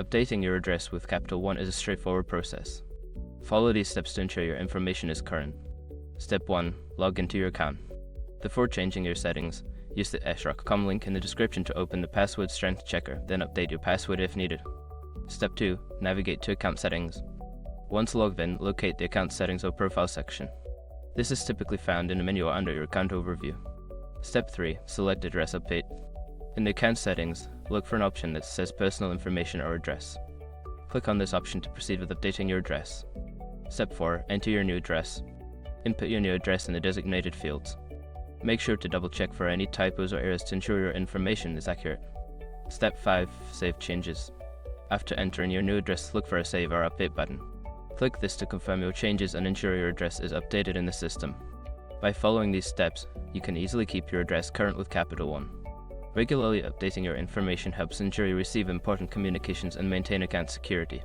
Updating your address with Capital One is a straightforward process. Follow these steps to ensure your information is current. Step 1. Log into your account. Before changing your settings, use the sroc.com link in the description to open the password strength checker, then update your password if needed. Step 2. Navigate to account settings. Once logged in, locate the account settings or profile section. This is typically found in the menu or under your account overview. Step 3. Select address update. In the account settings, look for an option that says personal information or address. Click on this option to proceed with updating your address. Step 4. Enter your new address. Input your new address in the designated fields. Make sure to double check for any typos or errors to ensure your information is accurate. Step 5. Save changes. After entering your new address, look for a Save or Update button. Click this to confirm your changes and ensure your address is updated in the system. By following these steps, you can easily keep your address current with Capital One. Regularly updating your information helps ensure you receive important communications and maintain account security.